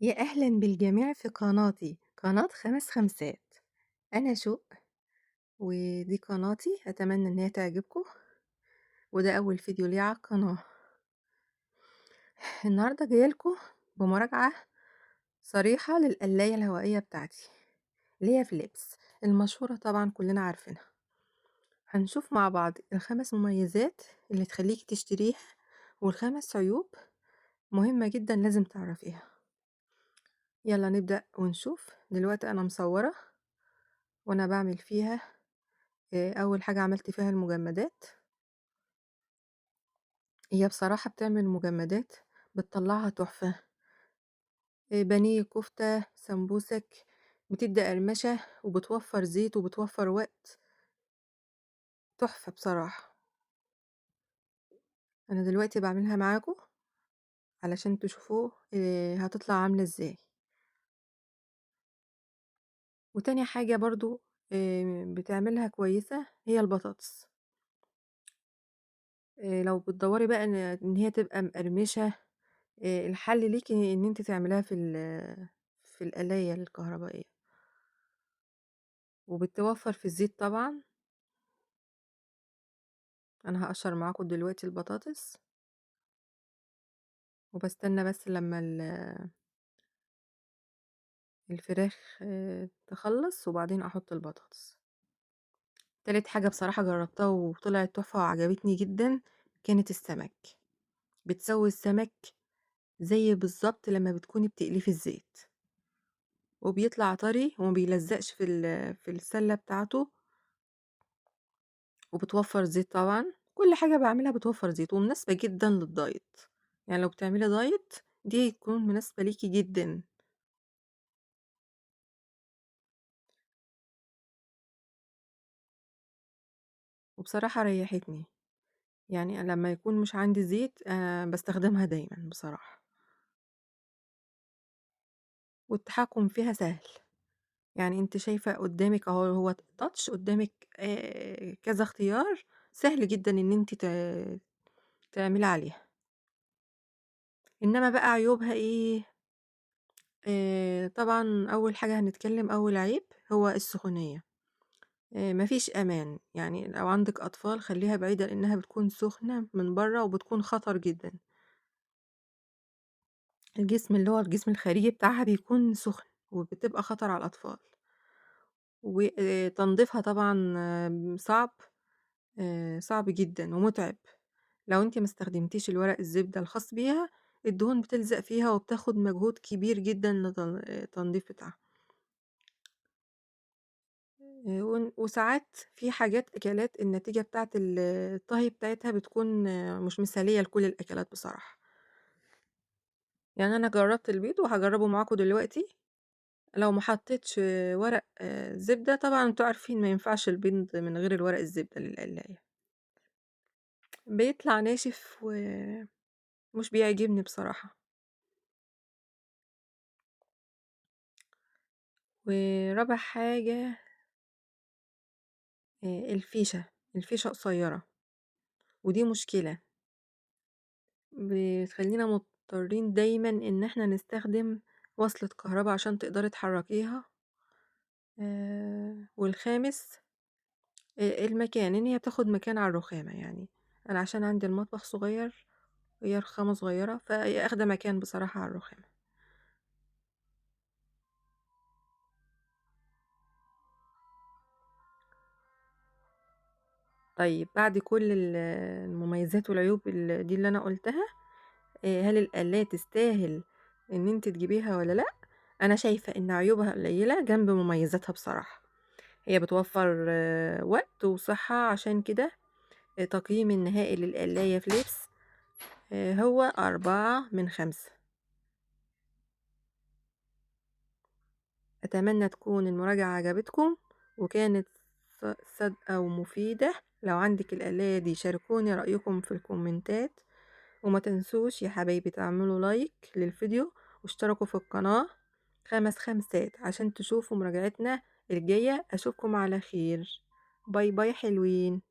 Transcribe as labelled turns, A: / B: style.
A: يا أهلا بالجميع في قناتي قناة 5 خمسات. أنا شوق، ودي قناتي، أتمنى إن هي تعجبكم، وده أول فيديو لي على القناة. النهاردة جايلكم بمراجعة صريحة للقلاية الهوائية بتاعتي اللي هي فليبس المشهورة، طبعا كلنا عارفينها. هنشوف مع بعض ال5 مميزات اللي تخليكي تشتريها، وال5 عيوب مهمة جدا لازم تعرفيها. يلا نبدأ ونشوف. دلوقتي أنا مصورة وأنا بعمل فيها. أول حاجة عملت فيها المجمدات. هي بصراحة بتعمل مجمدات بتطلّعها تحفة. بانيه، كفتة، سمبوسك، بتدّي قرمشة وبتوفّر زيت وبتوفّر وقت. تحفة بصراحة. أنا دلوقتي باعملها معاكم علشان تشوفوا هتطلع عاملة إزاي. وتاني حاجة برضه بتعملها كويسة هي البطاطس. لو بتدوّري بقى إن هي تبقى مقرمشة، الحل ليكِ إن أنتِ تعمليها في القلاية الكهربائية، وبتوفّر في الزيت طبعًا. أنا هاقشّر معاكم دلوقتي البطاطس، وباستنى بس لمّا الفراخ تخلّص وبعدين أحُط البطاطس. تالت حاجة بصراحة جرّبتها وطلعت تحفة وعجبتني جدًا، كانت السمك. بتسوّي السمك زي بالضبط لمّا بتكوني بتقليه في الزيت، وبيطلع طري وما بيلزّقش في السَلّة بتاعته، وبتوفّر زيت طبعًا. كل حاجة باعملها بتوفّر زيت ومناسبة جدًا للدايت. يعني لو بتعملي دايت دي هتكون مناسبة ليكِ جدًا. وبصراحة ريّحتني. يعني لمّا يكون مش عندي زيت باستخدمها دايمًا بصراحة. والتحكُّم فيها سهل. يعني أنتِ شايفة قدّامِك أهو، هو touch قدّامِك كذا اختيار، سهل جدًا إن أنتِ تعملي عليها. إنّما بقى عيوبها إيه؟ طبعًا أول حاجة هنتكلّم، أول عيب هو السخونية. ما فيش أمان. يعني لو عندِك أطفال خلّيها بعيدة، لإنّها بتكون سخنة من برّه وبتكون خطر جدًا. الجسم اللي هو الجسم الخارجي بتاعها بيكون سخن، وبتبقى خطر على الأطفال. وتنضيفها طبعًا صعب. صعب جدًا ومُتعب. لو أنتِ ما استخدمتيش الورق الزبدة الخاص بيها، الدهون بتلزق فيها وبتاخد مجهود كبير جدًا التنضيف بتاعها. وساعات في حاجات أكلات النتيجة بتاعة الطهي بتاعتها بتكون مش مثالية لكل الأكلات بصراحة. يعني أنا جرّبت البيض وهاجرّبه معاكم دلوقتي. لو ما حطيتش ورق زبدة، طبعًا أنتم عارفين ما ينفعش البيض من غير الورق الزبدة للقلاية. بيطلع ناشف ومش بيعجبني بصراحة. ورابع حاجة الفيشة قصيّرة، ودي مشكلة. بتخلّينا مضطرين دايمًا إن إحنا نستخدم وصلة كهربا عشان تقدري تحرّكيها. والخامس المكان، إن هي بتاخد مكان على الرخامة. يعني أنا عشان عندي المطبخ صغيّر وهي رخامة صغيّرة، فهي آخدة مكان بصراحة على الرخامة. طيب بعد كل المميزات والعيوب دي اللي أنا قُلتها، هل القلاية تستاهل إن أنتِ تجيبيها والّا لأ؟ أنا شايفة إن عيوبها قليلة جنب مميزاتها بصراحة. هي بتوفّر وقت وصحة. عشان كده تقييمي النهائي للقلاية فليبس هو 4/5. أتمنى تكون المراجعة عجبتكم وكانت صادقة ومفيدة. لو عندِك القلاية دي شاركوني رأيكم في الكومنتات، وما تنسوش يا حبايبي تعملوا لايك للفيديو واشتركوا في القناة 5 خمسات عشان تشوفوا مراجعتنا الجاية. أشوفكم على خير. باي باي حلوين.